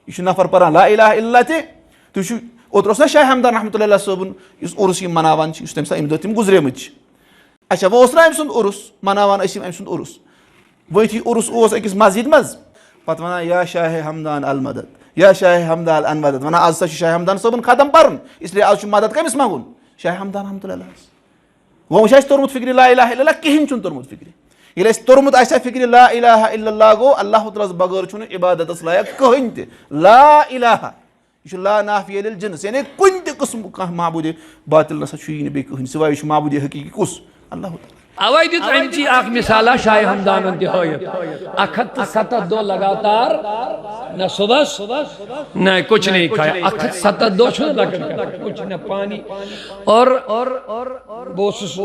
یہ نفر پران لا الہ الا تہ تھی اوتر نا شاہ ہمدان رحمۃ اللہ صٲبُن یُس عرس یم مناوان یُس تمہِ ساتہٕ امہِ دۄہ تِم گُزریمٕتۍ چھِ اچھا وۄنۍ اوس نا أمۍ سُنٛد عرس مناوان ٲسۍ یِم أمۍ سُنٛد عرس وۄنۍ یُتھُے عرس اوس أکِس مسجد منٛز پتہٕ وَنان یا شاہ ہمدان المدد یا شاہ ہمدان المدد وَنان آز ہسا چھُ شاہ ہمدان صٲبُن ختم پرُن اسلیے آز چھُ مدد کٔمِس منٛگُن شاہ ہمدان رحمۃ اللہ وۄنۍ چھُ اَسہِ توٚرمُت فِکرِ لا الہ الا اللہ کِہیٖنۍ چھُنہٕ توٚرمُت فِکرِ ییٚلہِ اَسہِ توٚرمُت آسہِ ہا فِکرِ لا الہ الا اللہ گوٚو اللہ تعالیٰ ہس بغٲر چھُنہٕ عبادتس لایق کٕہٕنۍ تہِ لا الہ یہ چھُ لا نافیہ للجنس یعنی کُنہِ تہِ قٕسمُک کانٛہہ معبوٗدِ باطل نسا چھُ یی نہٕ بیٚیہِ کٕہٕنۍ سِوایہِ چھُ معبوٗدِ حقیٖقی کُس اللہ تعالیٰ اوے دِژ أمچی اکھ مثالہ شاہ ہمدانن تہِ ہٲیِتھ 107 دۄہ لگاتار نہ صبحس نہ کچھ نہیں کھایا 107 دۄہ چھُنہٕ لگاتار کچھ نہ پانی اور بہٕ اوسُس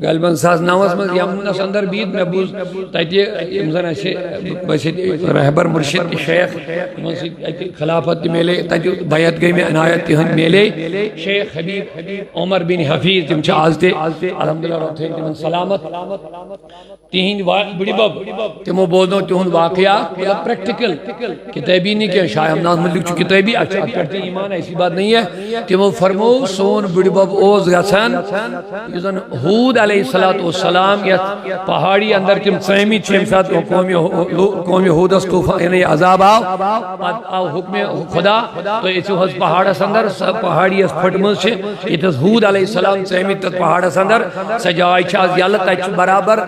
غالباً 2009 منٛز یمنس اندر بِہِتھ مےٚ بوٗز تتہِ یِم زن اسہِ بٲسِتھ رہبر مرشد تہِ شیخ یِمن سۭتۍ اتہِ خلافت تہِ میلے تتہِ بیعت گٔے مےٚ عنایت تِہنٛدۍ میلے شیخ حبیب عمر بن حفیظ تِم چھِ آز تہِ الحمدللہ رب تھٲیِن تِمن سلامت تِہنٛدۍ بٕڈِ بب تِمو بوزنو تِہُنٛد واقعہ مطلب پریکٹیکل کتابی نہیں کینٛہہ شاہ ہمدان متعلق چھُ کتابی اتھ پٮ۪ٹھ تہِ ایمان ایسی بات نہیں ہے تِمو فرموو سون بٕڈِ بب اوس گژھان یُس زن ہوٗد علیہ الصلوۃ والسلام یتھ پہاڑی اندر تِم ژٲمٕتۍ چھِ ییٚمہِ ساتہٕ قومِ ہوٗدس طوٗفان یعنی عذاب آو پتہٕ آو حُکمِ خدا تُہۍ أژِو حظ پہاڑس اندر سۄ پہاڑی یۄس پھٔٹمٕژ چھِ ییٚتہِ حظ ہوٗد علیہ السلام ژٲمٕتۍ تتھ پہاڑس اندر سۄ جاے چھِ آز یلہٕ تتہِ چھُ برابر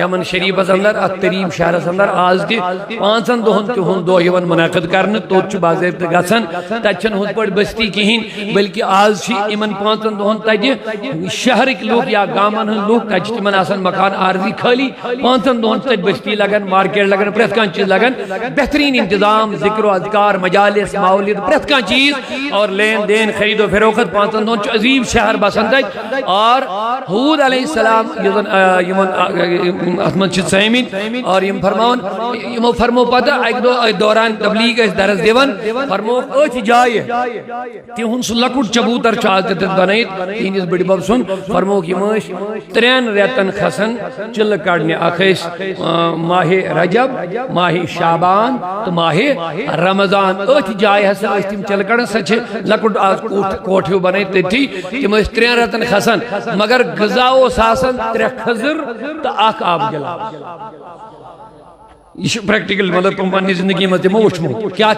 یمن شریفس اندر اتھ تریٖم شہرس اندر آز تہِ 5 دۄہن تِہُنٛد دۄہ یِوان منعقد کرنہٕ توٚت چھُ باضٲبطہٕ گژھان تتہِ چھنہٕ ہُتھ پٲٹھۍ بستی کِہیٖنۍ بلکہِ آز چھِ یِمن 5 دۄہن تتہِ شہرٕکۍ لُکھ یا گامن ہٕنٛدۍ لُکھ تتہِ چھِ تِمن آسان مکان عارضی خٲلی 5 دۄہن چھِ تتہِ بستی لگان مارکیٹ لگان پرٛٮ۪تھ کانٛہہ چیٖز لگان بہتریٖن انتظام ذکر و اذکار مجالس مولد پرٛٮ۪تھ کانٛہہ چیٖز اور لین دین خرید و فروخت 5 دۄہن چھُ عظیٖم شہر بسان تتہِ اور ہوٗد علیہ السلام یُس زن یِمن اتھ منٛز چھِ ژٲمٕتۍ اور یِم فرماوان یِمو فرمو پتہٕ اکہِ دۄہ دوران تبلیغ ٲسۍ درس دِوان فرمووُکھ أتھۍ جایہِ تِہُنٛد سُہ لۄکُٹ چبوٗتر چھُ آز تہِ تتہِ بنٲیِتھ تِہنٛدِس بٕڈِ بب سُنٛد فرمووُکھ یِم ٲسۍ 3 رٮ۪تن کھسان چِلہٕ کڑنہِ اکھ ٲسۍ ماہِ رجب ماہِ شعبان تہٕ ماہِ رمضان أتھۍ جایہِ ہسا ٲسۍ تِم چِلہٕ کڑان سۄ چھِ لۄکُٹ آز کوٹھ ہیوٗ بنٲیِتھ تٔتھی تِم ٲسۍ 3 رٮ۪تن کھسان مگر غذا اوس آسان 3 کھٔزٕر تہٕ 1 آبہٕ گِلاس یہ چھُ پریکٹیکل مطلب تِم پننہِ زندگی منٛز تِمو وٕچھمُت کیٛاہ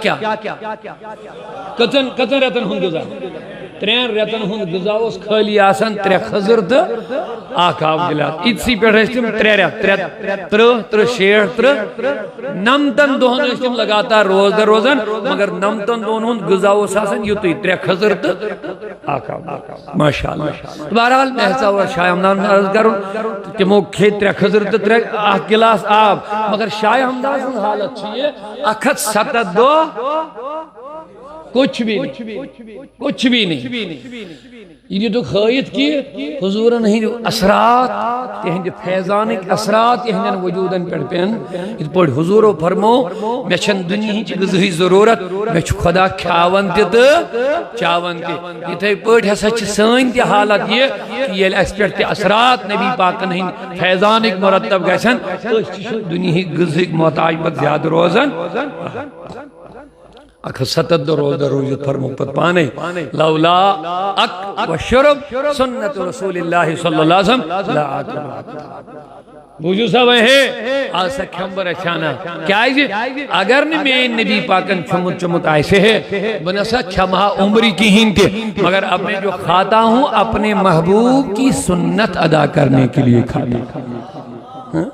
کٔژن رٮ۪تن ہُنٛد غذا 3 رٮ۪تن ہُنٛد غذا اوس خٲلی آسان 3 کھٔزٕر تہٕ 1 آبہٕ گِلاس یِتسٕے پٮ۪ٹھ ٲسۍ تِم 3 رٮ۪تھ 30 60 90 دۄہن ٲسۍ تِم لگاتار روزدر روزان مگر 90 دۄہن ہُنٛد غذا اوس آسان یُتُے 3 کھٔزٕر تہٕ 1 آب ماشاء اللہ بہرحال مےٚ ہسا اوس شاہ ہمدان عرض کرُن تِمو کھیٚتۍ 3 کھٔزٕر تہٕ 1 گِلاس آب مگر شاہ ہمدان سٕنٛز حالت چھِ یہِ 107 دۄہ کچھ بھی نہیں یہ دِتُکھ ہٲیِتھ کہ حضوٗرن ہٕنٛدۍ اثرات تِہنٛدِ فیضانٕکۍ اثرات یِہنٛدٮ۪ن وجوٗدن پٮ۪ٹھ پٮ۪ن یِتھ پٲٹھۍ حضوٗرو فرموو مےٚ چھنہٕ دُنیہٕچ غذہٕچ ضروٗرت مےٚ چھُ خۄدا کھیاوان تہِ تہٕ چاوان تہِ یِتھے پٲٹھۍ ہسا چھِ سٲنۍ تہِ حالت یہِ کہ ییٚلہِ اسہِ پٮ۪ٹھ تہِ اثرات نبی پاکن ہٕنٛدۍ فیضانٕکۍ مرتب گژھن أسۍ تہِ چھِ دُنیہٕکۍ غذہٕکۍ محتاج پتہٕ زیادٕ روزان 107 دۄہ روزدر روٗزِتھ فرموو پتہٕ پانے لولا اک و شرب سنت رسول اللہ صلی اللہ علیہ وسلم لا بوٗزِو سا وۄنۍ ہے آز سا کھٮ۪مہٕ بہٕ رچھانا کیٛازِ اگر نہٕ میٛٲنۍ نبی پاکن کھیوٚمُت چوٚمُت آسہِ ہے بہٕ نسا کھٮ۪مہٕ ہا عمرِ کِہیٖنۍ تہِ مگر اب میں جو کھاتا ہوں اپنے محبوب کی سنت ادا کرنے کے لیے کھاتا ہوں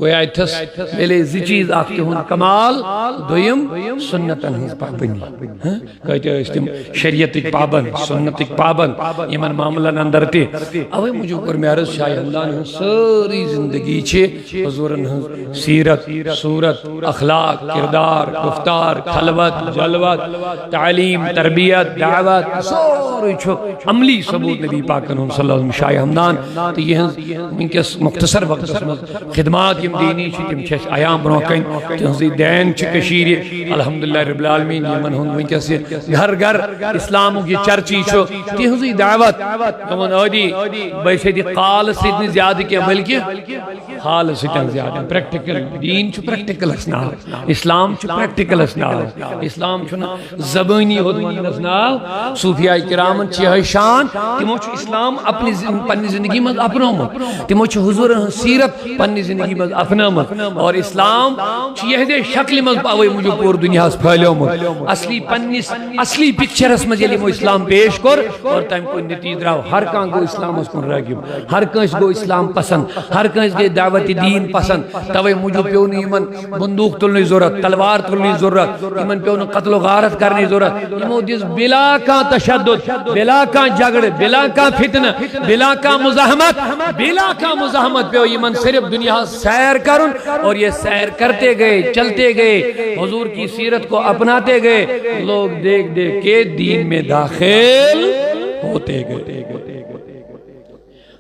گویا اتھس میلے 2 چیٖز اکھ تِہُنٛد کمال دوٚیِم سنتن ہٕنٛز پابندی کۭتیاہ ٲسۍ تِم شریعتٕکۍ پابند سنتٕکۍ پابند یِمن معاملن اندر تہِ اوے موٗجوٗب کوٚر مےٚ عرض شاہ ہمدان ہٕنٛز سٲرٕے زندگی چھِ حضوٗرن ہٕنٛز سیرت صوٗرت اخلاق کردار گفتار خلوت جلوت تعلیٖم تربیت دعوت سورُے چھُ عملی ثبوٗت نبی پاکن ہُنٛد صلی اللہ علیہ وسلم شاہ ہمدان تہٕ یِہنٛز وٕنکیٚس مختصر وقتس منٛز خدمات یم دینی چھ تم چھ عیام برو کن تہذی دین چھ کشیر الحمدللہ رب العالمین یمن ہن ونکس گھر گھر اسلام کی چرچی چھ تہذی دعوت تمن ادی بیسدی قال سید زیادہ کی بلکہ حال سید زیادہ پریکٹیکل دین چھ پریکٹیکل اسنا اسلام چھ پریکٹیکل اسنا اسلام چھ زبانی ہود ونس ناو صوفیاء کرامن چھ شان تمو چھ اسلام اپنی پنی زندگی میں اپنومت تمو چھ حضور سیرت پنی زندگی میں اپنومت اور اسلام چھ یہ شکل میں پاوی مجھے پور دنیا پھیلیومت اصلی پنس اصلی پکچرس میں یلی مو اسلام پیش کر اور تم کو نتیجہ درو ہر کان گو اسلام اس کن راگیب ہر کانس گو اسلام پسند ہر کانس گئی دعوت دین پسند توے مجھے پیو یمن بندوق تلنی ضرورت تلوار تلنی ضرورت یمن پیو قتل و غارت کرنی ضرورت یمو دس بلا کا تشدد بلا کا جھگڑ بلا کا فتنہ بلا کا مزاحمت پیو یمن صرف دنیا سیر کرن اور یہ سیر کرتے گئے چلتے گئے حضور کی سیرت کو اپناتے گئے لوگ دیکھ دیکھ کے دین میں داخل ہوتے گئے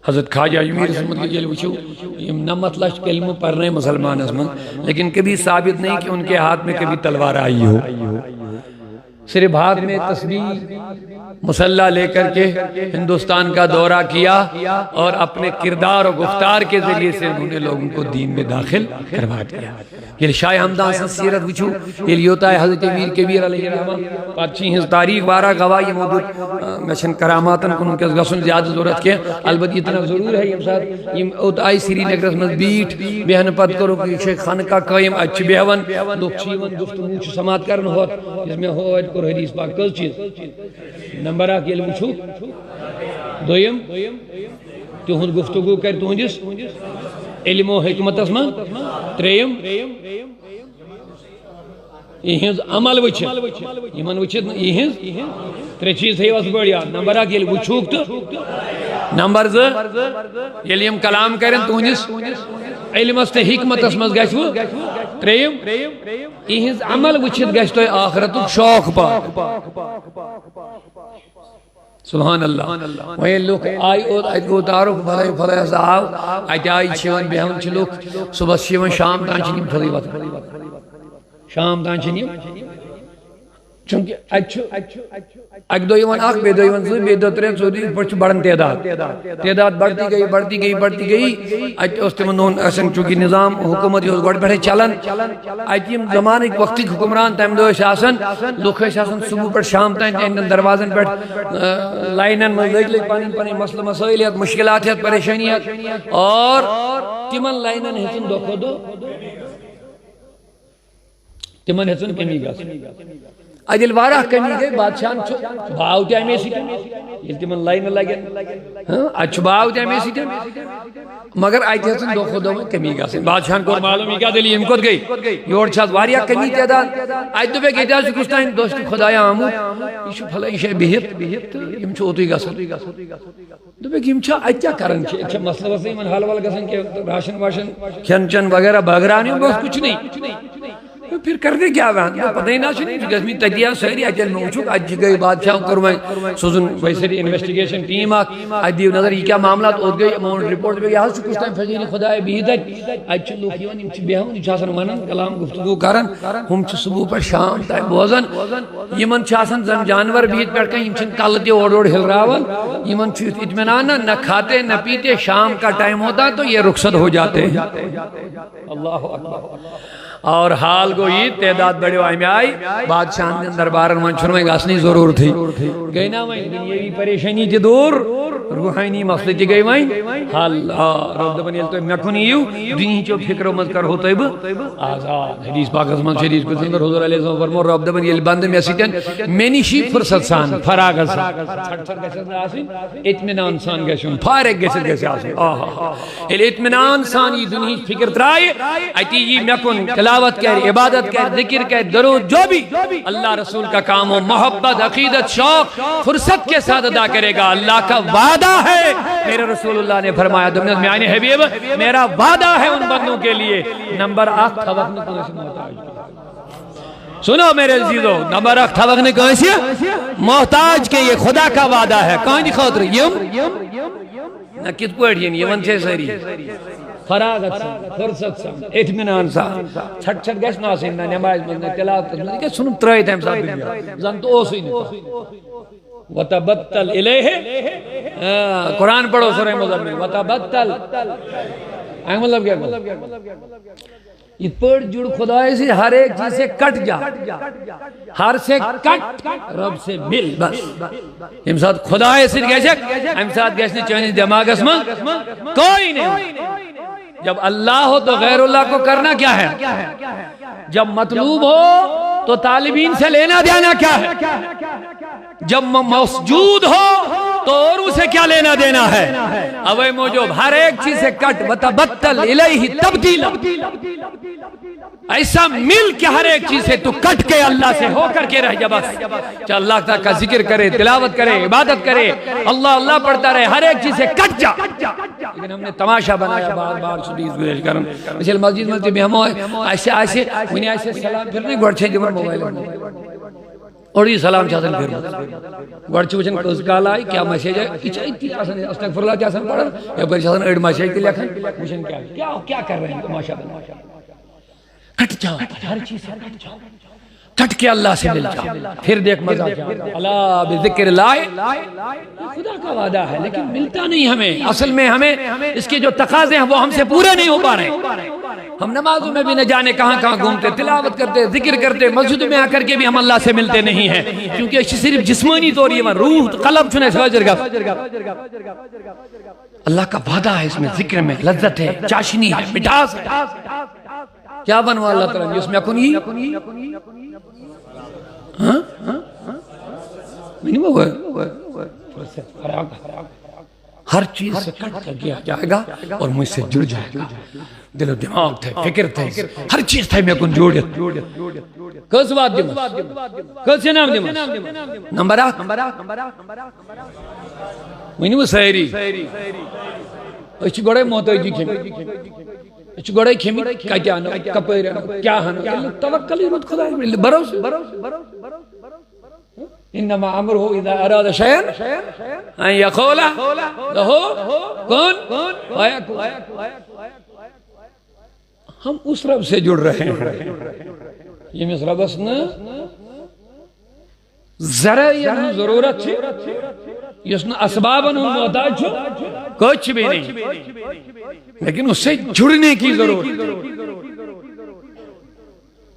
حضرت خواجہ امیر رحمت کے جل وچو یم نمت لچھ کلمہ پڑھنے مسلمان اسمن لیکن کبھی ثابت نہیں کہ ان کے ہاتھ میں کبھی تلوار آئی ہو صرف ہاتھ میں تسبیح مسلح لے کر کے ہندوستان کا دورہ کیا اور اپنے کردار و گفتار کے ذریعے سے انہوں نے لوگوں کو دین میں داخل کروا دیا یہ شاہ ہمدان سے سیرت وچو یہ لیوتا ہے حضرت امیر کبیر علیہ الرحمہ پادشاہی ہنز تاریخ بارہ گواہ یہ موجود مشن کراماتن کنن کے گسن زیادہ ضرورت کے البتہ اتنا ضرور ہے یہ ساتھ یہ اوتائی سری نگر میں بیٹھ بہن پت کرو کہ شیخ خانقاہ قائم اچھ بیہون لوگ چیون گفتگو چھ سماعت کرن ہوت اس میں ہو اور حدیث پاک کل چیز نمبر اک علم چھو دویم تہند گفتگو کر تہندس علم و حکمت من تریم یہنز عمل وچھت یمن وچھت یہنز ترے چیز ہے اس بڑیا نمبر اک علم وچھوک تو نمبر ز علم کلام کرن تہندس علم است حکمت اسمز گژھو تریم یہنز عمل وچھت گژھ تو آخرت شوق پا سبحان اللہ وہیں لوگ آئی اور ات گو تعارف بھلائی بھلائی صاحب ات آئی چھوان بیہون چھ لوگ صبح چھوان شام تان چھنیم پھلی وقت شام تان چھنیم چونکہ اک دو یوان اک بے دو یوان زوی بے دو ترین سودی پرچ بڑھن تعداد بڑھتی گئی اچھ اس تمنون اسن چونکہ نظام حکومت یہ گوڑ بیٹھے چلن اچھ یم زمان ایک وقتی حکمران تیم دو شاسن لوگ شاسن صبح پر شام تین تین دروازن پر لائنن میں لگ پانی مسئلہ مسائلیت مشکلات پریشانیت اور تمن لائنن ہتن دو خودو تمن ہتن کمی گا اجل وارہ کمی گئی بادشاہن باو تے ہمیں سیٹن یہ تمن لائن لگن اچھ باو تے ہمیں سیٹن مگر آئیتی حسن دو خودوں میں کمی گا سن بادشاہن کو معلوم ہی کیا دلی ہم کود گئی یور چھاز واریا کمی تعداد آئیت دو بے گئی تیاز کشتائن دوستی خدایا آمو ایشو پھلا ایشہ بہت یم چھو ہوتوی گا سن دو بے گئی یم چھا آئیت کیا کرن چھے اچھا مسئلہ واسے من حال والا گسن کہ راشن واشن کھن چن وغیرہ بھاگرانی ہوں بس کچھ نہیں پھر کرنے کیا وہاں پتہ ہی نہ چلی گزمی تجیہ سہری اجل میں اچھوک اج گئی بادشاہ کرو میں سوزن ویسے انویسٹیگیشن ٹیم اج دیو نظر یہ کیا معاملات ہو گئی اماؤنٹ رپورٹ پہ یہاں سے کچھ ٹائم فضیل خدای بیہدت اج لوگ یون ام چھ بیہون چھاسن منن کلام گفتگو کرن ہم چھ صبح پر شام ٹائم بوزن یمن چھاسن زن جانور بیہت پڑھ کہیں چھ کل تے اوڑ ہلراون یمن چھ اطمینان نہ کھاتے نہ پیتے شام کا ٹائم ہوتا تو یہ رخصت ہو جاتے ہیں اللہ اکبر اور حال کو یہ تعداد بڑے آئی میں آئی بادشاہ نے دربارن من چھنویں گاسنی ضرور تھی گئی نا وہیں دنیاوی پریشانی تھی دور روحانی مسئلے تھی گئی وہیں حال رب دبنی تو میں کنیو دنیا چو فکر و مذکر ہوتا ہے آزاد حدیث پاک ازمان شریف کو سندر حضور علیہ السلام فرمو رب دبنی بند میں سیٹن مینی شی فرصت سان فراغ سان چھٹ گسد آسن اطمینان سان گسن فارغ گسد گسد آسن اطمینان سان یہ دنیا فکر ترائے ایتی یہ میں کن تلاوت کر عبادت کر ذکر کر درود جو بھی اللہ رسول کا کام ہو محبت عقیدت شوق فرصت کے ساتھ ادا کرے گا اللہ کا وعدہ ہے میرے رسول اللہ نے فرمایا دمنت میں آئین حبیب میرا وعدہ ہے ان بندوں کے لیے نمبر 8 تھوقنے کو اسے محتاج سنو میرے عزیزو نمبر 8 تھوقنے کو اسے محتاج کے یہ خدا کا وعدہ ہے کہیں دی خاطر یم نہ کت پڑھ یہ ون سے سری فراغت سان فرصت سان اطمینان سان چھٹ چھٹ گژھِ نہٕ آسٕنۍ نہ نماز منٛز نہ تلاوتس منٛز یہِ گژھِ ژھُنُن ترٛٲیِتھ اَمہِ ساتہٕ دُنیا زن تہٕ اوسُے نہٕ وتبتل الیہ قرآن پڑھو سورہ مزمل وتبتل امیُک مطلب کیا یہ پڑھ جڑ خدا سے ہر ایک چیز سے کٹ جا ہر سے کٹ رب سے مل بس یم ساتھ خدا سے گژھک ام ساتھ گژھِ نہٕ چٲنِس دماغس منٛز کوئی نہیں جب اللہ ہو تو غیر اللہ کو کرنا کیا ہے جب مطلوب ہو تو طالبین سے لینا دینا کیا ہے جب موجود ہو تو اور اسے کیا لینا دینا ہے اوے موجود ہر ایک چیز سے کٹ وتبتل الیہ تبدیلا ایسا مل کے ہر ایک چیز سے تو کٹ کے اللہ سے ہو کر کے رہ جا بس چاہے اللہ تعالیٰ کا ذکر کرے تلاوت کرے عبادت کرے اللہ اللہ پڑھتا رہے ہر ایک چیز سے کٹ جا لیکن ہم نے تماشا بنایا بار بار سلیز گزش کرن مثل مسجد میں بھی ہم ایسے ونی ایسے سلام پھرنے گوڑ چھے جمع موبائل اور یہ سلام چاہتا ہے پھر گوڑ چھے وچھن کس کال آئی کیا میسیج ہے اچھا اتنی آسان ہے استغفر اللہ کیا آسان پڑھا یا پھر چاہتا ہے ایڈ میسیج کے لکھن وچھن کیا کر رہے ہیں تماشا بنا کٹ جاؤ ہر چیز سے کٹ جاؤ کٹ کے اللہ سے مل جاؤ پھر دیکھ مزہ کیا اللہ بذکر اللہ خدا کا وعدہ ہے لیکن ملتا نہیں ہمیں اصل میں ہمیں اس کے جو تقاضے ہیں وہ ہم سے پورے نہیں ہو پا رہے ہم نمازوں میں بھی نہ جانے کہاں کہاں گھومتے تلاوت کرتے ذکر کرتے مسجد میں آ کر کے بھی ہم اللہ سے ملتے نہیں ہیں کیونکہ صرف جسمانی طور یہ روح قلب چنے سواجر گا اللہ کا وعدہ ہے اس میں ذکر میں لذت ہے چاشنی ہے مٹھاس ہے کیا بنوا اللہ تعالیٰ اس میں کنی ہر چیز سے کٹ کر گیا جائے گا اور مجھ سے جڑ جائے گا دل و دماغ تھے فکر تھے ہر چیز تھے میں کن جوڑ کس بات دیمس کس نام دیمس نمبر 8 ونی وہ سہری اچھ گوڑے محتاجی کھیمی اچھ گوڑے کھیمی کیا نو کپیر کیا ہنو توکلی رود خدا بروس انما امره اذا اراد شيئا ان يقول له كن فيكون ہم اس رب سے جڑ رہے ہیں یہ مصر بس نہ ذرا یہ ضرورت ہے اس نے اسباباً محتاج کچھ بھی نہیں لیکن اس سے جڑنے کی ضرورت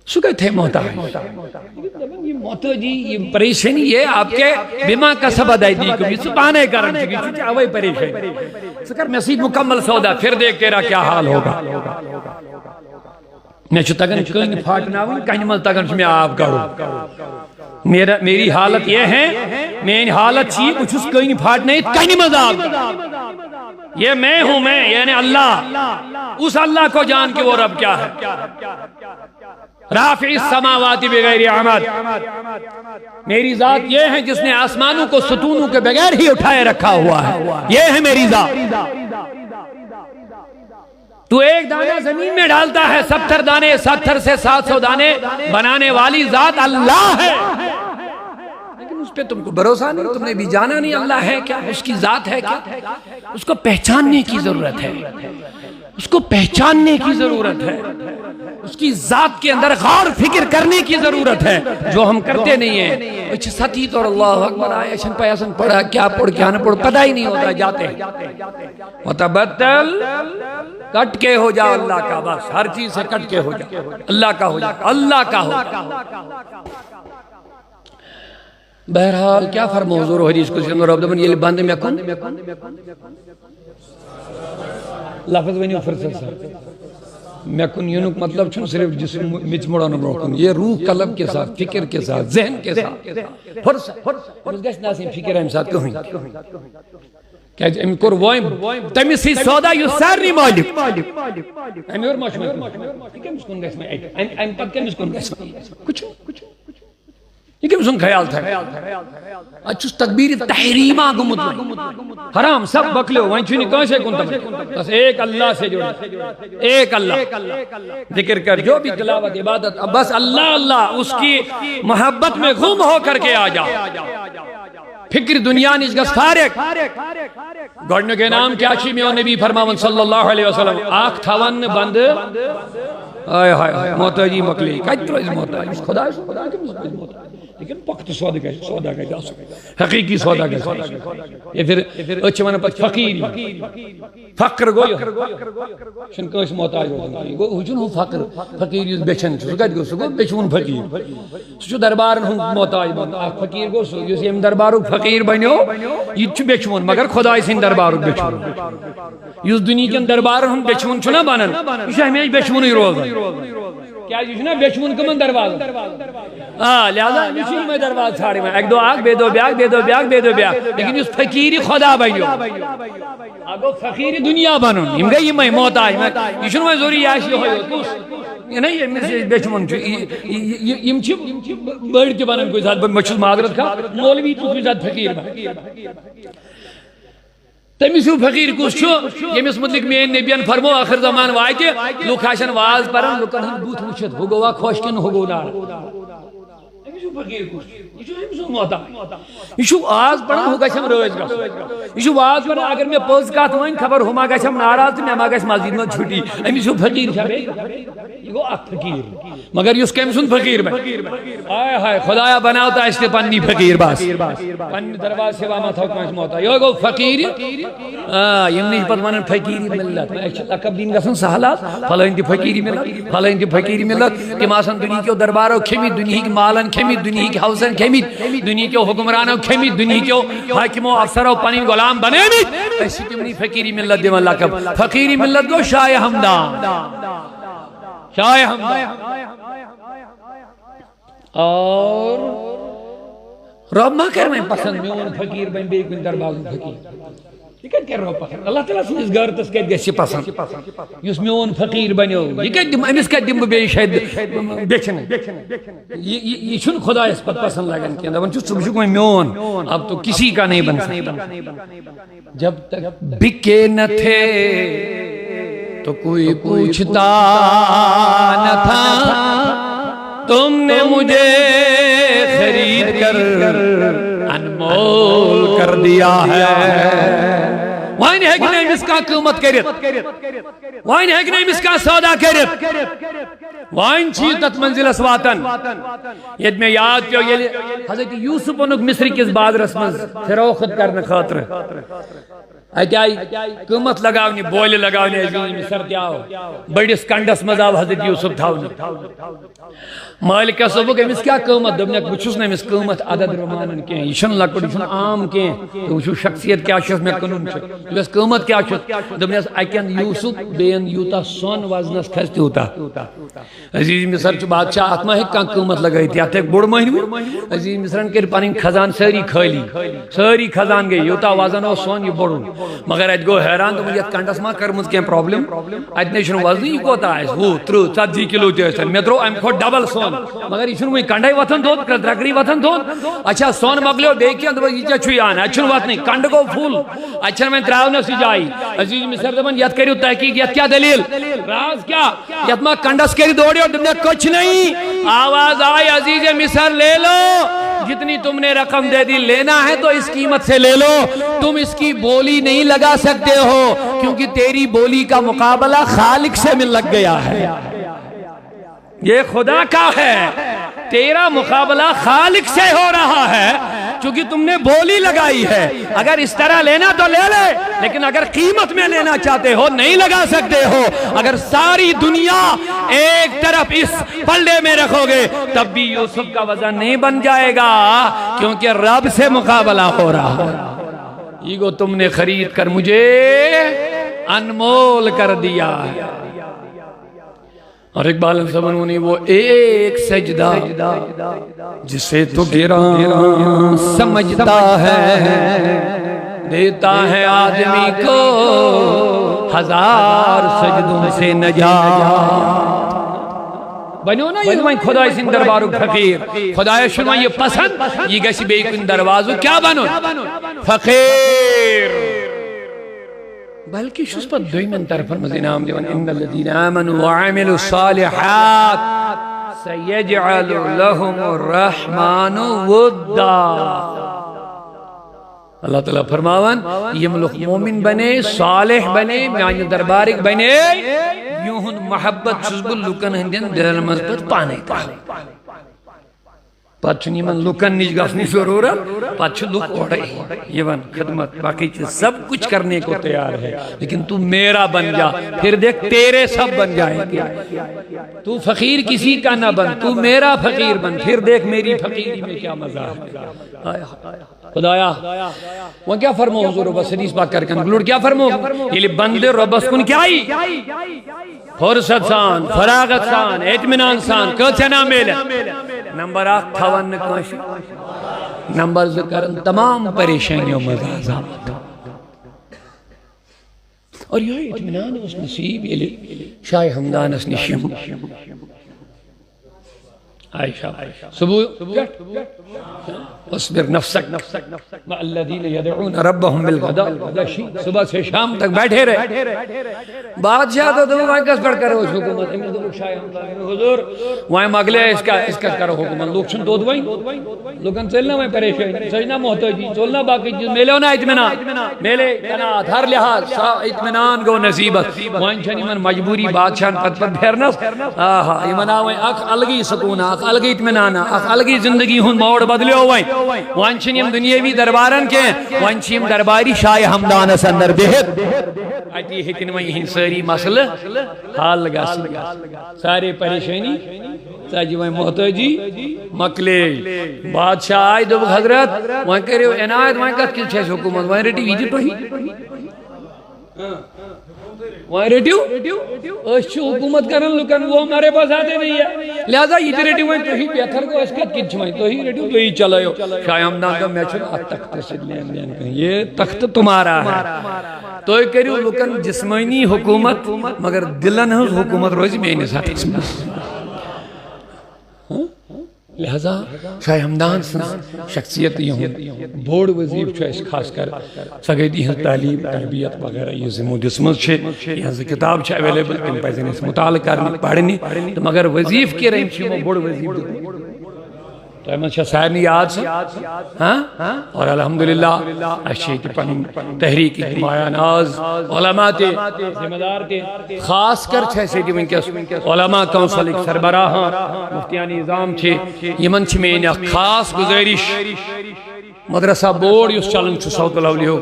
سکے تھے محتاج یہ محتاجی یہ پریشانی یہ آپ کے بما کا سبب ہے دی کو سپانے کرن چکی چیز آوائی پریشانی سکر مسید مکمل سودا پھر دیکھ تیرا کیا حال ہوگا میں چھو تگن کہیں پھاٹنا ہوئی کہیں مل تگن میں آپ کرو میری حالت یہ ہے میری حالت چیئے کچھ اس کہیں پھاٹنے کہیں مل آپ یہ میں ہوں میں یعنی اللہ اس اللہ کو جان کے وہ رب کیا ہے رافع السماوات بغیر عمد میری ذات یہ ہے جس نے آسمانوں کو ستونوں کے بغیر ہی اٹھائے رکھا ہوا ہے یہ ہے میری ذات تو ایک دانہ زمین میں ڈالتا ہے 70 دانے 70 سے 700 دانے بنانے والی ذات اللہ ہے لیکن اس پہ تم کو بھروسہ نہیں تم نے بھی جانا نہیں اللہ ہے کیا اس کی ذات ہے کیا اس کو پہچاننے کی ضرورت ہے اس کو پہچاننے کی ضرورت ہے اس کی ذات کے اندر غور فکر کرنے کی ضرورت ہے جو ہم کرتے نہیں ہیں اچھا ستی تو اللہ اکبر آئے شن پیاسن پڑھا کیا پڑھ کیا نہ پڑھ پتہ ہی نہیں ہوتا جاتے ہیں وتبتل کٹ کے ہو جا اللہ کا بس ہر چیز سے کٹ کے ہو جا اللہ کا ہو جا اللہ کا ہو جا بہرحال کیا فرمو حضور حدیث کو سنو رب دبن یہ بند میں کن لفظ ونیو فرصت سر میں کن یونک مطلب چھن صرف جسم مچ مڑانا بروکن یہ روح قلب کے ساتھ فکر کے ساتھ ذہن کے ساتھ فرصت اس گیس ناسیم فکر ہے امساد کہیں کہ ام کور وائم تمی سی سودا یو سارنی مالک ام اور ماشمت کم سکن گیس میں ام پت کم سکن گیس میں کچھ یہ کم سن خیال تھا اچھوس تکبیر تحریمہ گمت حرام سب بکلے ہو وہیں چھوئی کہاں سے کنتا بس ایک اللہ سے جوڑا ایک اللہ ذکر کر جو بھی تلاوت عبادت بس اللہ اللہ اس کی محبت میں غم ہو کر کے آ جا فکر دنیا نش گس فارغ گۄڈنیُک انعام کیا چھ میون نبی فرماون صلی اللہ علیہ وسلم اکھ تھاون بند ہائے ہائے محتاجی مکلی کتہ روز محتاج خدا محتاج لیکن پختہ سودا گژھِ آسُن حقیقی سودا گژھِ آسُن یہ پھر أسۍ چھِ ونان پتہٕ فقیری فقر گوٚو چھُنہٕ کٲنٛسہِ محتاج روزُن گوٚو ہُہ چھُنہٕ ہُہ فقر فقیٖر یُس بیچھان چھُ سُہ کتہِ گوٚو سُہ گوٚو بیچھوُن فقیٖر سُہ چھُ دربارن ہُنٛد محتاج بنُن اکھ فقیٖر گوٚو سُہ یُس ییٚمہِ دربارُک فقیٖر بنیو یہِ تہِ چھُ بیچھوُن مگر خۄداے سٕنٛدِ دربارُک بیچھوُن یُس دُنہیٖکٮ۪ن دربارن ہُنٛد بیچھوُن چھُنہ بنان یہِ چھُ ہمیشہِ بیچھوُنٕے روزان کیٛازِ یہِ چھُنہ بیچھوُن کٕمن دروازن لہذا أمِس چھِ یِمے درواز ژھانڈٕنۍ وۄنۍ اکہِ دۄہ اکھ بیٚیہِ دۄہ بیٛاکھ بیٚیہِ دۄہ بیٛاکھ بیٚیہِ دۄہ بیٛاکھ لیکن یُس فقیٖرِ خۄدا بنیو اکھ گوٚو فقیٖرِ دُنیا بنُن یِم گٔے یِمے محتاج یہِ چھُنہٕ وۄنۍ ضروٗری یہِ آسہِ یِہوے یوت کُس یہِ نا ییٚمِس بیچھوُن چھُ یِم چھِ بٔڑۍ تہِ بنان کُنہِ ساتہٕ بہٕ چھُس معذرت خواہ مولوی تہِ کُنہِ ساتہٕ فقیٖر بنان تٔمِس ہیوٗ فقیٖر کُس چھُ ییٚمِس مُتعلِق میٛٲنۍ نبیَن فرمو ٲخر زمان واتہِ لُکھ آسن واز پران لُکن ہُنٛد بُتھ وٕچھِتھ ہُہ گوٚوا خۄش کِنہٕ ہُہ گوٚو ناراض فقیٖر کُس چھُ یہِ چھُ أمۍ سُنٛد محتاج یہِ چھُ واز پران ہُہ گژھٮ۪م رٲضۍ گژھُن یہِ چھُ واز پران اگر مےٚ پٔز کتھ وۄنۍ خبر ہُہ ما گژھٮ۪م ناراض تہٕ مےٚ ما گژھِ مسجد منٛز چھُٹی أمِس ہیوٗ فقیٖر چھا بیٚیہِ یہِ گوٚو اکھ فقیٖر مگر یُس کٔمۍ سُنٛد فقیٖر بنہِ ہاے ہاے خۄدایا بناو تہٕ اَسہِ تہِ پننی فقیٖر بس پننہِ درواز سوا ما تھاو کٲنٛسہِ محتاج یِہوے گوٚو فقیٖرِ یِمنٕے چھِ پتہٕ ونان فقیٖری ملت اَسہِ چھِ لقب دِنۍ گژھان سہلات پھلٲنۍ تہِ فقیٖری ملت پھلٲنۍ تہِ فقیٖری ملت تِم آسان دُنہیٖکیو دربارو کھیٚمٕتۍ دُنہیٖکۍ مالن کھیٚمٕتۍ دُنہیٖکۍ ہاوسن کھیٚمٕتۍ دُنہیٖکیو حُکمرانو کھیٚمٕتۍ دُنہیٖکیو حاکِمو افسرو پنٕنۍ غلام بنٲومٕتۍ أسۍ چھِ تِمنٕے فقیٖری ملت دِوان لقب فقیٖری ملت گوٚو شاہِ ہمدان شاہِ ہمدان اور رب ما کر وۄنۍ پسند میون فقیٖر بنہِ بیٚیہِ کُنہِ دربارُک فقیٖر یہ کتہِ کرِ رۄب پسند اللہ تعالیٰ سٕنٛدِس غٲرتس کتہِ گژھِ یہِ پسند یُس میون فقیٖر بنیو یہِ کتہِ دِمہٕ أمِس کتہِ دِمہٕ بہٕ بیٚیہِ شاید بیچھنہٕ یہِ چھُنہٕ خۄدایس پتہٕ پسند لگان کینٛہہ دپان چھُ ژٕ وٕچھُکھ وۄنۍ میون اب تو کسی کا نہیں بن سکتا جب تک بکے نہ تھے تو کوئی پوچھتا نہ تھا تم نے مجھے خرید کر انمول کر دیا ہے وۄنۍ ہیٚکہِ نہٕ أمِس کانٛہہ قۭمت کٔرِتھ وۄنۍ ہیٚکہِ نہٕ أمِس کانٛہہ سودا کٔرِتھ وۄنۍ چھِ یہِ تتھ منزلس واتان ییٚتہِ مےٚ یاد پیٚو ییٚلہِ حضرت یوٗسف اوٚنُکھ مصرِ کِس بازرس منٛز فروخت کرنہٕ خٲطرٕ اتہِ آیہِ قۭمت لگاونہِ بولہِ لگاونہِ عزیٖز مصر تہِ آو بٔڑِس کنڈس منٛز آو حضرت یوٗسف تھاونہٕ مٲلکس دوٚپُکھ أمِس کیٛاہ قۭمت دوٚپنکھ بہٕ چھُس نہٕ أمِس قۭمت عدد رُمانن کینٛہہ یہِ چھُنہٕ لۄکُٹ یہِ چھُنہٕ عام کینٛہہ تُہۍ وٕچھِو شخصیت کیٛاہ چھُس مےٚ کٕنُن چھُ دوٚپمس قۭمت کیٛاہ چھُس دوٚپنس اکٮ۪ن یوٗسف بیٚین یوٗتاہ سۄن وزنس کھسہِ تیوٗتاہ عزیٖز مصر چھُ بادشاہ اتھ ما ہیٚکہِ کانٛہہ قۭمت لگٲیِتھ یتھ ہیٚکہِ بوٚڑ مٔہنیوٗ عزیٖز مصرن کٔرۍ پنٕنۍ خزان سٲری خٲلی سٲری خزان گٔے یوٗتاہ وزن اوس سۄن یہِ بوٚڑُن مگر اتہِ گوٚو حیران دوٚپُن یتھ کنڈس ما کٔرمٕژ کینٛہہ پرابلم اتہِ نَے چھُنہٕ وزنٕے یہِ کوتاہ آسہِ 20 30 40 کِلوٗ تہِ ٲسۍتن مےٚ ترٛوو امہِ کھۄتہٕ ڈبل سۄن مگر یہِ چھُنہٕ وۄنۍ کنڈے وتھان دۄد ترٛکری وتھان دۄد اچھا سۄن مۄکلیو بیٚیہِ کینٛہہ دوٚپُن یہِ کیٛاہ چھُے انان اتہِ چھُنہٕ وتنٕے کنڈٕ گوٚو فُل اتہِ چھنہٕ وۄنۍ ترٛاونَسٕے جایہِ عزیٖز مصر دپان یتھ کٔرِو تحقیٖق یتھ کیٛاہ دٔلیٖل راز کیٛاہ یتھ ما کنڈس کٔرِتھ دورٕ یورٕ دوٚپنکھ کچھ نہیں آواز آئی عزیٖز مصر لے لو جتنی تم نے رقم دے دی لینا ہے تو اس قیمت سے لے لو تم اس کی بولی نہیں لگا سکتے ہو کیونکہ تیری بولی کا مقابلہ خالق سے میں لگ گیا ہے یہ خدا کا ہے تیرا مقابلہ خالق سے ہو رہا ہے چونکہ تم نے بولی لگائی ہے اگر اس طرح لینا تو لے لے لیکن اگر قیمت میں لینا چاہتے ہو نہیں لگا سکتے ہو اگر ساری دنیا ایک طرف اس پلڑے میں رکھو گے تب بھی یوسف کا وزن نہیں بن جائے گا کیونکہ رب سے مقابلہ ہو رہا ہے یہ گو تم نے خرید کر مجھے انمول کر دیا ہے اور اقبال سمنوں نے وہ ایک سجدہ جسے تو گراں سمجھتا ہے دیتا ہے آدمی کو 1000 سجدوں سے نجات بنیو نا یہ خدای سن دربارک فقیر خدای شما یہ پسند یہ گسی بے کن دروازو کیا بنو فقیر بلکہ شس پر دویمن طرف مز انعام دیوان ان الذین آمنوا وعملوا الصالحات سیجعل لهم الرحمن ودا اللہ تعالیٰ فرماوان یم لوگ مومن بنے صالح بنے میانہ دربارک بنے یہن محبت چھس بہ لوکن ہندین دلن مز پت پانے تراوان پتہ چھن یمن لوکن نش گژھنٕچ ضرورت پتہ چھ لوک اورے یوان خدمت باقی چیز سب کچھ کرنے کو تیار ہے لیکن تو میرا بن جا پھر دیکھ تیرے سب بن جائیں گے تو فقیر کسی کا نہ بن تو میرا فقیر بن پھر دیکھ میری فقیری میں کیا مزہ ہے خدایا وہ کیا فرمو حضور ربس حدیث پاک کر کنکلوڈ کیا فرمو یہ بند ربس کن کیا ہی فرصت سان فراغت سان اطمینان سان کچھنا میلے نمبر 8 تھون کش نمبر 2 کرن تمام پریشانیوں میں آزاد اور یہ اطمینان اس نصیب یہ شاہ حمدان اس نشیم عائشہ صبح اصبر نفسک مع الذین یدعون ربهم بالغداء والعشی صبح سے شام تک بیٹھے رہے بادشاہ تو دو وہاں کس پر کرو اس حکومت امیر دو شاہ حضور وہاں مغلے اس کا کرو حکومت لوگ چھن دود وہیں لوگن چلنا میں پریشان سجنا محتاجی چلنا باقی چیز میلے ہونا اطمینان میلے قناعت ہر لحاظ اطمینان گو نصیبت وہاں چھنی من مجبوری بادشاہ پت پر پھیرنس آہا ایمنا وہیں اک الگی سکون اک الگی اطمینان اک الگی زندگی ہون موڑ بدلیو وہیں وہاں چھنیم دنیاوی دربارن کے وہاں چھنیم درباری شاہ حمدان اندر بہت آتی ہکن وہیں ساری مسئلہ حال لگا سارے پریشانی ساجی وہیں محتاجی مکلے بادشاہ آئی دو حضرت وہاں کرے عنایت وہاں کت کل چھے حکومت وہاں ریٹی ویجی تو ہی وہاں ریٹیو اچھو حکومت کرن لکن وہ ہمارے پاس آتے نہیں ہے لہذا یہ ریٹیو وہیں تو ہی بیتھر کو اس کت کچھ وہیں تو ہی ریٹیو تو ہی چلائیو شاہ حمدان کا میں چھو تخت سے لین دین کہیں یہ تخت تمہارا ہے تو یہ کریو لکن جسمانی حکومت مگر دلن ہے حکومت روزی میں نہیں ساتھ اس میں لہذا شاہ حمدان شخصیت یہ بوڑ وظیف چھو اس خاص کر سگیدی ہیں تعلیم تربیت وغیرہ یہ زمو جسمت چھے یہاں سے کتاب چھے اویلیبل تم پیسے اس مطالعہ کرنے پڑھنی تو مگر وظیف کے رہی چھے وہ بوڑ وظیف تو احمد شاہ صاحب نے یاد سے اور الحمدللہ اشیت پن تحریک حمایہ ناز علماء تے ذمہ دار تے خاص کر چھے سے دی ونکس علماء کونسل ایک سربراہاں مفتیانی نظام چھے یمن چھ میں خاص گزارش مدرسہ بورڈ یس چلن چھ سوت الاولیو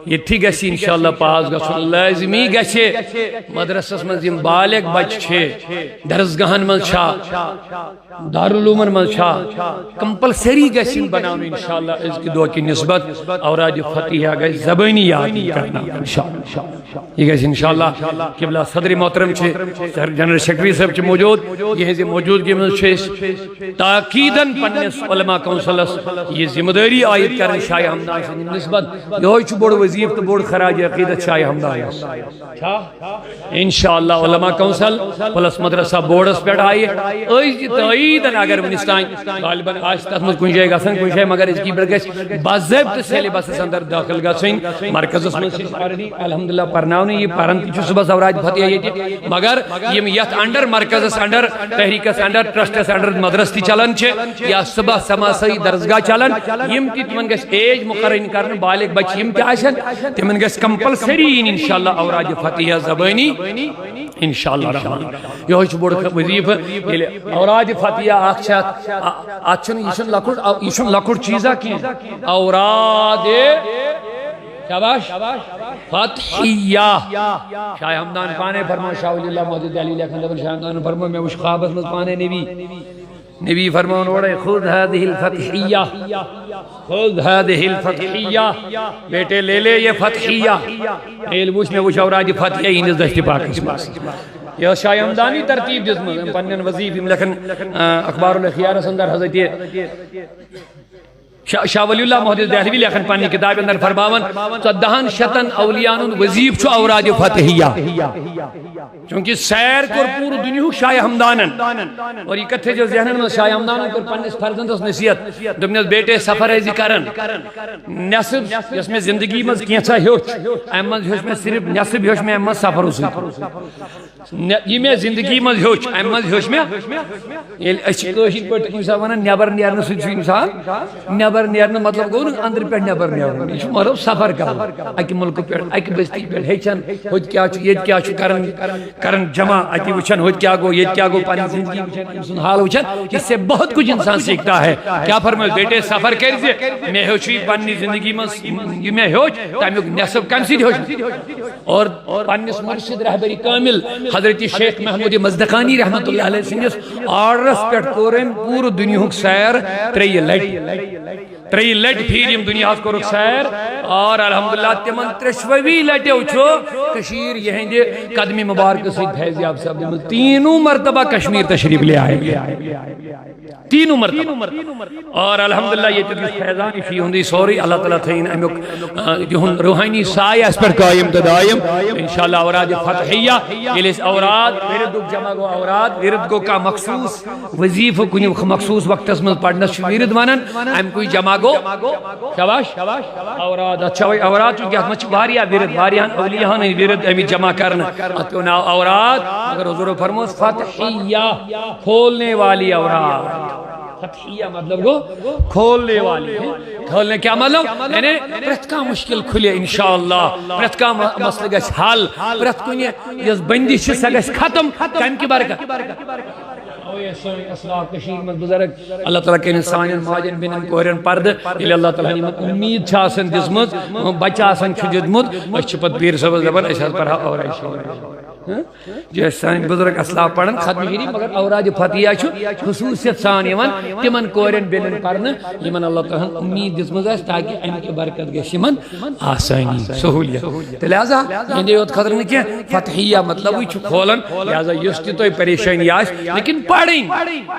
یہ تھی گسی انشاءاللہ پاس گسن لازمی گسے مدرسہ من یم بالغ بچ چھے درسگاہن من چھا دارالعلومن من چھا کمپلسری گسن بناون انشاءاللہ اس کی دعا کی نسبت اوراد فتحہ گئی زبانی یاد کرنا انشاءاللہ یہ گسی انشاءاللہ قبلہ صدر محترم چھے جنرل سیکریٹری صاحب چھے موجود یہ سے موجودگی من چھے تاکیدن پنس علماء کونسلس یہ ذمہ داری عائد کرن شاہ حمدان سے نسبت یہ چھو بڑو وظیف تو بڑ خراج عقیدت شاہ حمدان انشاءاللہ علماء کونسل پلس مدرسہ بورڈس پیٹ آئیے ایسی تعیدن اگر ونستائیں غالباً آج تک مجھ کنجائے گا سن کنجائے مگر اس کی برگش باضبط سیلیبس اندر داخل گا سن مرکز اس میں سے الحمدللہ پرناؤ نے یہ پرنتی چھو صبح سوراج فتح آئی تھی مگر یہ یت انڈر مرکز اس انڈر تحریک اس انڈر ٹرسٹ اس انڈر مدرستی چلن چھے یا صبح سماسائی درسگاہ چلن یم کی تمن گش ایج مقرن کرن بالغ بچ یم کی آشن تمن گس کمپلسری انشاءاللہ اوراج فتحہ زبانی انشاءاللہ رحمان یہ ہوئی بڑھ وظیف اوراج فتحہ آخشات یشن لکڑ چیزہ کی اوراد شاباش فتحیہ شاہ حمدان پانے فرمان شاہ ولی اللہ محمد علی لیکن لبن شاہ حمدان فرمان میں وش خواب اسمت پانے نبی فرمان وڑے خود هذه الفتحیہ خود هذه الفتحیہ بیٹے لے لے یہ فتحیہ علموش میں وش اوراج فتحیہ ہی نزدشت پاک اسم یہ شاہ حمدانی ترتیب جسم پنن وظیف لیکن اخبار الاخیار سندر حضرت شاہ ولی اللہ محمد دہلوی لیکن پانی کتاب اندر فرماون صدہن شتن اولیان وظیف چھو اوراد فتحیہ چونکہ سیر کر پور دنیا شاہ حمدانن اور یہ کتھے جو ذہنن میں شاہ حمدانن کر پنس فرزندس نصیحت دمنیت بیٹے سفر ہے ذکرن نصب جس میں زندگی مز کینسا ہیوچ احمد ہیوچ میں صرف نصب ہیوچ میں احمد سفر ہوئی یہ میں زندگی مز ہیوچ احمد ہیوچ میں اچھی کوشش پر انسان ونن نیبر نیرن سوچ انسان نیبر نیبر نیرن مطلب گو نا اندر پہ نیبر نیرن یہ مطلب سفر کرن اکہ ملک پہ اکہ بستی پہ ہیچن ہوت کیا یہ کیا کرن جمع اتہ وچن ہوت کیا گو یہ کیا گو پانی زندگی وچن سن حال وچن اس سے بہت کچھ انسان سیکھتا ہے کیا فرمائے بیٹے سفر کر میں ہیوچی پنی زندگی میں میں ہیوچ تمیک نصب کم سی ہیوچ اور پنس مرشد رہبری کامل حضرت شیخ محمود مزدقانی رحمت اللہ علیہ سندس آرڈرس پہ کورن پور دنیا سیر 3 لٹ پھر دنیا کور سیر اور الحمدللہ تمن 3 لٹو کشیر یہند قدمی مبارک سید فیض یاب صاحب 3 مرتبہ کشمیر تشریف لے آئے 3 مرتبہ اور الحمدللہ یہ تدریس فیضان فی ہندی سوری اللہ تعالیٰ تھین امیک روحانی سایہ اس پر قائم تدائم انشاءاللہ اوراد فتحیہ یہ اوراد ورد جمع گو اوراد ورد گو کا مخصوص وظیف کنی مخصوص وقت اس میں پڑھنا ورد مانن ام کوئی جمع گو شباش اوراد اچھا اوراد چونکہ اس میں واریا ورد واریان اولیاء نے ورد امی جمع کرنا اتو نا اوراد اگر حضور فرموس فتحیہ کھولنے والی اوراد فتحیہ مطلب گو کھولنے والی ہے کھولنے کیا مطلب یعنی پرت کا مشکل کھلے انشاءاللہ پرت کا مسئلہ گھس حل پرت کنی یس بندی سا گھس ختم کم کی برکت اسلاف کشیر من بزرگ اللہ تعالیٰ کے سان ماجن بینن کورن پرد یل اللہ تعالیٰ نے امید چھاسن دزمت بچہ آسن چھ ددمت اس پت پیر صاحب دپان اس پڑھا اور جیسے سان بزرگ اسلاف پڑھن ختم گیری مگر اوراد فتحیہ چھ خصوصیت سان یوان تمن کورن بینن پرن یمن اللہ تعالیٰ امید دزمت اس تاکہ ام کی برکت گژھِ یمن آسانی سہولیت لہذا یہ یوت خطر نہ کینٛہہ فتحیہ مطلب چھ کھولن لہذا یس تہ تۄہہِ پریشانی آسہِ لیکن پڑھیں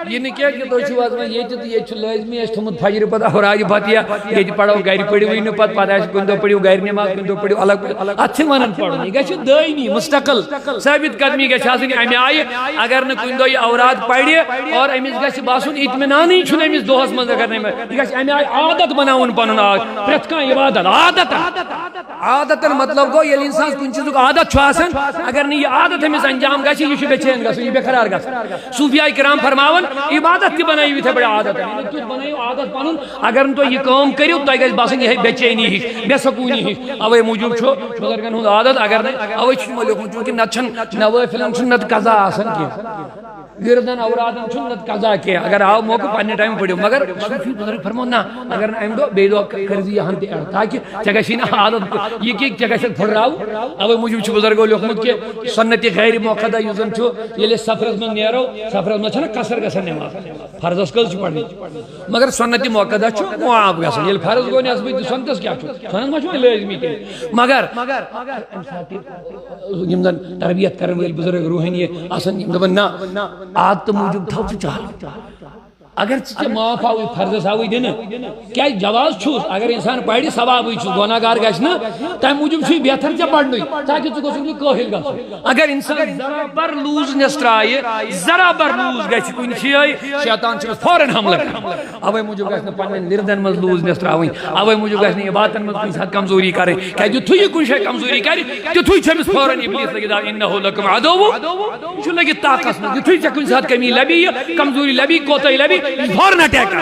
یہ نہیں کیا کہ تُہۍ چھِو آسان یہ چھ لازمی اس تھومت فجر پتہ اوراد فتحیہ یہ پڑھو گھر پڑھوٕے نہٕ پتہٕ پتہ آسہِ کُنہِ دۄہ پٔرِو گھر نٮ۪ماز کُنہِ دۄہ پٔرِو الگ اتھ چھِ ونان پڑھُن یہ گژھِ دٲیمی مستقل ثابت قدمی گژھِ آسٕنۍ امہِ آیہِ اگر نہٕ کُنہِ دۄہ یہِ اوراد پرِ اور أمِس گژھِ باسُن اطمینانٕے چھُنہٕ أمِس دۄہس منٛز اگر نہٕ یہِ گژھِ امہِ آیہِ عادت بناوُن پنُن پرٛٮ۪تھ کانٛہہ عبادت عادتن مطلب گوٚو ییٚلہِ اِنسان کُنہِ چیٖزُک عادت چھُ آسان اگر نہٕ یہِ عادت أمِس انجام گژھِ یہِ چھُ بے چین گژھُن یہِ بے قرار گژھُن صوفیاء کرام فرماون عبادت تہِ بنٲیِو یِتھے پٲٹھۍ عادت تُہۍ بنٲیِو عادت پنُن اگر نہٕ تُہۍ یہِ کٲم کٔرِو تۄہہِ گژھِ باسُن یِہے بے چینی ہِش بے سکوٗنی ہِش اوے موٗجوٗب چھُ بُزرگن ہُنٛد عادت اگر نہٕ اوے چھُ تِمو لیوٗکھمُت چوٗنٛکہِ نتہٕ چھُنہٕ نوٲفِلن چھُنہٕ نتہٕ قضا آسان کینٛہہ وردن اورادن چھُنہٕ نتہٕ قضا کینٛہہ اگر آو موقعہٕ پننہِ ٹایمہٕ پٔرِو مگر صوفی بُزرگ فرمو نہ اگر نہٕ امہِ دۄہ بیٚیہِ دۄہ کٔرزِ یہِ ہن تہِ ایڈ تاکہِ ژےٚ گژھی نہٕ عادت یہِ کہِ ژےٚ گژھٮ۪کھ پھُٹراوُن اوے موٗجوٗب چھُ بُزرگو لیوٗکھمُت کہِ سُنتِ غیر موقدہ یُس زن چھُ ییٚلہِ أسۍ سفرس منٛز نیرو سفرس منٛز چھنہ قصر گژھان نٮ۪ماز فرضس کٔژ چھِ پرنہِ مگر سُنتِ موقدہ چھُ معاف گژھان ییٚلہِ فرض گوٚو نٮ۪صبٕے سُنتس کیٛاہ چھُ سُنت ما چھُ وۄنۍ لٲزمی کٔرِتھ مگر امہِ ساتہٕ یِم زن تربیت کرن وٲلۍ بُزرگ روحٲنی آسان یِم دپان نہ عادتہٕ موٗجوٗب تھاو ژٕ چالو اگر ژےٚ معاف آوٕے فرضس آوٕے دِنہٕ کیٛازِ جواز چھُس اگر انسان پرِ ثوابٕے چھُس گۄناہگار گژھِ نہٕ تمہِ موٗجوٗب چھُے بہتر ژےٚ پرنُے تاکہِ ژٕ گوٚژھُکھ نہٕ کٲہِل گژھُن اگر انسان ذرا بر لوٗزنس ترایہِ ذرا بر لوٗز گژھِ کُنہِ جایہِ شیطان چھُ أمِس فوراً حملہٕ کران اوے موٗجوٗب گژھِ نہٕ پننٮ۪ن وِردن منٛز لوٗزنس تراوٕنۍ اوے موٗجوٗب گژھِ نہٕ عبادتن منٛز کُنہِ ساتہٕ کمزوری کرٕنۍ کیٛازِ یِتھُے یہِ کُنہِ جایہِ کمزوری کرِ تِتھُے چھُ أمِس فوراً ابلیٖس لٔگِتھ اِنَّهُ لَكُمْ عَدُوٌّ یہِ چھُ لٔگِتھ طاقتس منٛز یِتھُے ژےٚ کُنہِ ساتہٕ کمی لبی یہِ کمزوری لبی کوتاہی لبی فوراً اٹیک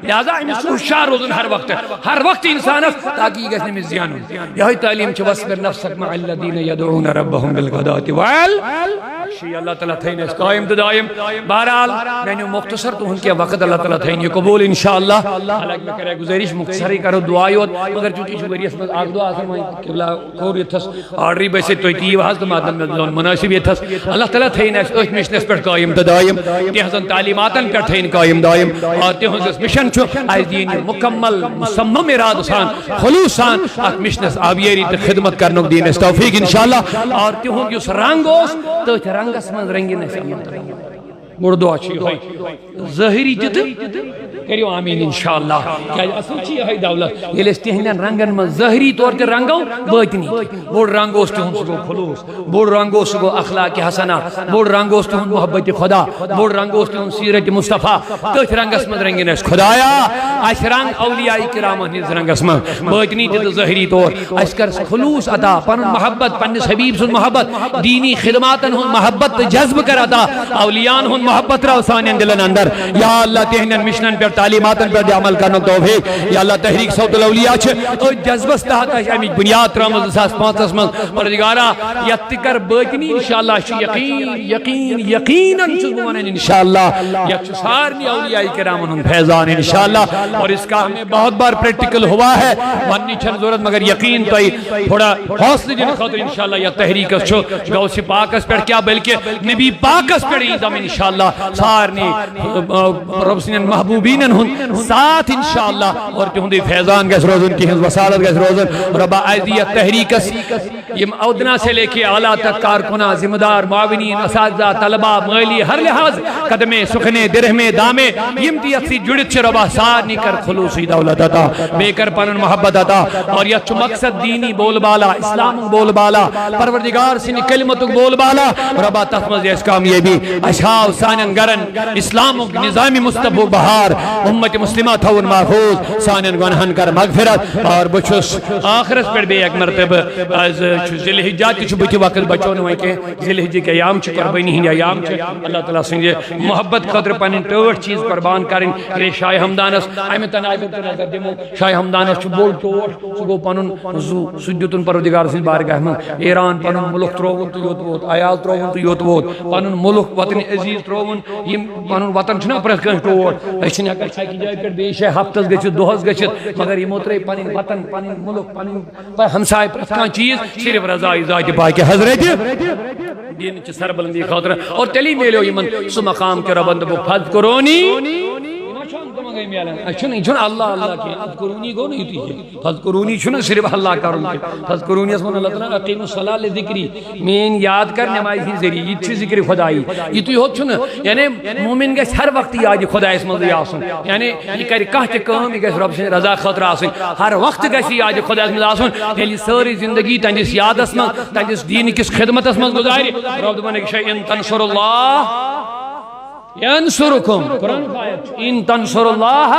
لہذا أمِس چھُ ہوشیار روزُن ہر وقت انسانس تاکہ یہِ گژھِ نہٕ أمِس زینُن یِہوٚے تعلیٖم چھِ وَاصْبِرْ نَفْسَكَ مَعَ الَّذِينَ يَدْعُونَ رَبَّهُم بِالْغَدَاةِ وَالْعَشِيِّ اللہ تعالیٰ تھٲیِن اَسہِ قٲیِم تہٕ دٲیِم بہرحال میٛانیو مۄختصر تُہُنٛد کینٛہہ وقت اللہ تعالیٰ تھٲیِن یہِ قبوٗل انشاءاللہ حالانکہ مےٚ کرے گُزٲرِش مختصرٕے کرو دُعا یوت مگر چوٗنٛکہِ یہِ چھُ ؤریَس منٛز اکھ دۄہ آسان وۄنۍ قبلہ کوٚر یِتھس آرڈرٕے بٔسِتھ تُہۍ تہِ یِیِو حظ تہٕ ماتن مےٚ دِلون مُنٲسِب ییٚتھس اللہ تعالیٰ تھٲیِن اَسہِ أتھۍ مِشنَس پٮ۪ٹھ قٲیِم تہٕ دٲیِم تِہنٛزن تعلیٖماتن پٮ۪ٹھ تھٲیِن قٲیِم دٲیِم اور تِہُنٛد یُس مِشن چھُ اَسہِ دِیِن یہِ مُکمل مُصمم اِرادٕ سان خلوٗص سان اتھ مِشنس آبیٲری تہٕ خدمت کرنُک دِیِن اَسہِ توفیٖق انشاءاللہ اور تِہُنٛد یُس رنٛگ اوس تٔتھۍ رنٛگس منٛز رنٛگِن اَسہِ بوٚڑ دعا چھُ یِہوٚے ظٲہری تہِ تہٕ کٔرِو آمیٖن انشاءاللہ کیٛازِ اصل چھِ یِہوٚے دولت ییٚلہِ أسۍ تِہنٛدٮ۪ن رنٛگن منٛز ظٲہری طور تہِ رنٛگو بٲطنی بوٚڑ رنٛگ اوس تِہُنٛد سُہ گوٚو خلوٗص بوٚڑ رنٛگ اوس سُہ گوٚو اخلاقِ حسنہ بوٚڑ رنٛگ اوس تِہُنٛد محبتِ خۄدا بوٚڑ رنٛگ اوس تِہُنٛد سیٖرتِ مصطفیٰ تٔتھۍ رنٛگس منٛز رنٛگِن اَسہِ خۄدایا اَسہِ رنٛگ اولیاء کرامن ہِنٛدِس رنٛگس منٛز بٲطنی تہِ تہٕ ظٲہری طور اَسہِ کر خلوٗص عطا پنُن محبت پننِس حبیٖب سُنٛد محبت دیٖنی خدماتن ہُنٛد محبت تہٕ جذبہٕ کر عطا اولیاءن ہُنٛد محبت ترٛاو سانٮ۪ن دِلن اندر یا اللہ تِہنٛدٮ۪ن مِشنن پٮ۪ٹھ تعلیمات پر عمل کرنے توفیق یا اللہ تحریک صوت الاولیاء او جذبس تحت امی بنیاد ترامز 2005 من پروردگارا یتکر باطنی انشاءاللہ یقیناً چزمونن انشاءاللہ یک سارنی اولیاء کرام ان فیضان انشاءاللہ اور اس کا ہمیں بہت بار پریکٹیکل ہوا ہے ونی چھن ضرورت مگر یقین تو تھوڑا حوصلے دن خاطر انشاءاللہ یا تحریک چھو غوث پاکس پر کیا بلکہ نبی پاکس پر ایدم انشاءاللہ سارنی رب سنین محبوبین ہن ساتھ انشاءاللہ اور تہندی فیضان گس روزن کی ہنز وسالت گس روزن ربا ایدیت تحریکس یہ ادنا سے لے کے اعلیٰ تک کارکنہ ذمہ دار معاونین اساتذہ طلبہ مالی ہر لحاظ قدمے سکھنے درہمے دامے یمتیت سی جڑت چھ ربا سارنی کر خلوصی دولت عطا بے کر پنن محبت عطا اور یہ مقصد دینی بول بالا اسلام بول بالا پروردگار سنی کلمت بول بالا ربا تفمز اس کامیابی اشہاو سانن گرن اسلام نظامی مصطفی بہار امت مسلمہ تھون محفوظ سانن گنہن کر مغفرت اور بچوس آخرت پر بے ایک مرتبہ از ذل حجات کی چھبتی وقت بچون ہوئے کہ ذل حجی کے ایام چھ قربانی ہی ایام چھ اللہ تعالیٰ سنجھے محبت قدر پانین ٹوٹ چیز قربان کریں کہ شاہ ہمدانس آئیمت تنائیبت پر نظر دیمو شاہ ہمدانس چھو بول ٹوٹ سگو پانون سجدتن پروردگار سن بارگاہ میں ایران پانون ملک تروون تو یوت ووت آیال تروون تو یوت ووت پانون ملک وطن عزیز تروون یم پانون وطن چھنا پرس کن ٹوٹ ایچن اکر چھائی کی جائے پر بیش ہے ہفتس گچت دوہس گچت مگر یہ موترے پانین وطن پانین ملک پانین ہمسائے پرس کن چیز صرف رضائی ذات پاک حضرت دین چھ سربلندی خاطر اور تلی میلو یمن سو مقام کے ربند بو فض کرونی چھن اللہ اللہ کی فذکرونی کو نہیں تھی فذکرونی چھن صرف اللہ کرن کی فذکرونی اسمن اللہ تعالیٰ اقیم الصلاة لذکری مین یاد کر نماز ہی ذریعی یہ چھ ذکر خدائی یہ تو ہو چھن یعنی مومن گیس ہر وقت یاد خدا اس مزی آسن یعنی یہ کر کہت کام یہ گیس رب سے رضا خاطر آسن ہر وقت گیس یاد خدا اس مزی آسن یعنی ساری زندگی تنجس یاد اسمن تنجس دین کس خدمت اسمن گزاری رب دمانے کہ ان تنصر اللہ ینصرکم قرآن آیت ان تنصر اللہ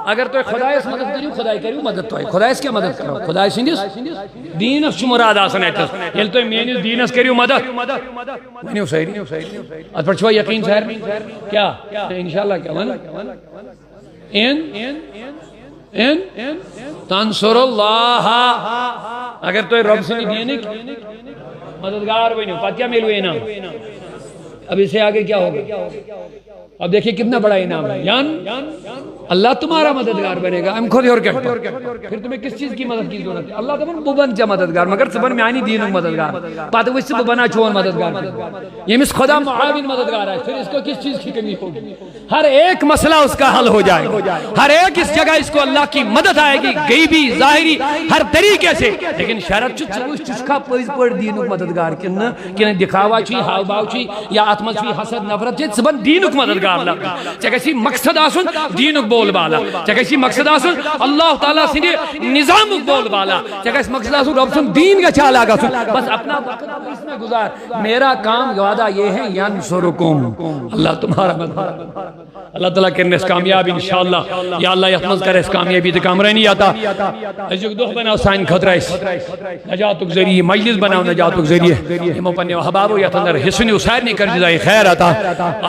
اگر تو خدا اس مدد کریو خدای کریو مدد تو ہے خدا اس کیا مدد کرو خدا سندس دین اس مراد آسن ہے یل تو مینس دین اس کریو مدد منیو صحیح ات پر چھو یقین سہر کیا انشاءاللہ کیا من ان تنصر اللہ اگر تو رب سے دین مددگار بنو پتہ کیا ملو انعام اب اس سے آگے کیا ہوگا اب دیکھیں کتنا بڑا انعام ہے اللہ تمہارا مددگار بنے گا ہم خود اور کہتے ہیں پھر تمہیں کس چیز کی مدد کی ضرورت ہے اللہ تمہیں ببن چا مددگار مگر سبن میں آنی دین مددگار پاتھ وہ اس سے ببنا چھوان مددگار یہ مس خدا معاون مددگار ہے پھر اس کو کس چیز کی کمی ہوگی ہر ایک مسئلہ اس کا حل ہو جائے گا ہر ایک اس جگہ اس کو اللہ کی مدد آئے گی غیبی ظاہری ہر طریقے سے لیکن شرط چس کا پوز پڑ دین مددگار کن دکھاوا چی ہاو باو چی یا آتمت چی حسد نفرت چی سبن دین مددگار لگا چاہے کسی مقصد آسن دین بول بالا چاہے کسی مقصد آسن اللہ تعالیٰ سے نظام بول بالا چاہے کسی مقصد آسن رب سن دین کا چالا گا سن بس اپنا وقت اس میں گزار میرا کام وعدہ یہ ہے ینصرکم اللہ تمہارا مدد اللہ تعالیٰ کرنے اس کامیابی انشاءاللہ یا اللہ یحفظ کر اس کامیابی تے کام رہنی آتا اجک دوخ بناو سائن خطرہ اس نجاتک ذریعہ مجلس بناو نجاتک ذریعہ ہمو پنے حبابو یا تندر حسنی اسائر نہیں کر جزائی خیر آتا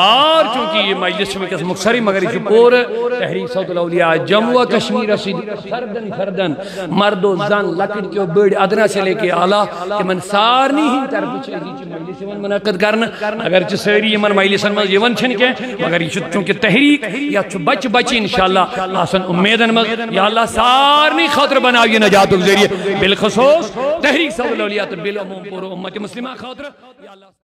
اور چونکہ یہ مجلس میں کس مقصری مگر اس پور تحریک صوت الاولیاء جموں کشمیر رسید فردن مرد و زن لکڑ کے بڑ ادنا سے لے کے آلہ کہ من سارنی ہی طرف چاہیے مجلس من منعقد کرنا اگر چھ ساری من مجلس من یون چھن کے مگر یہ چونکہ تحریک یا بچ بچ انشاءاللہ آسن امیدن مز یا اللہ سارنی خاطر بناوی نجات الذریعہ بالخصوص تحریک صوت الاولیاء بالعموم پورو امت مسلمہ خاطر یا اللہ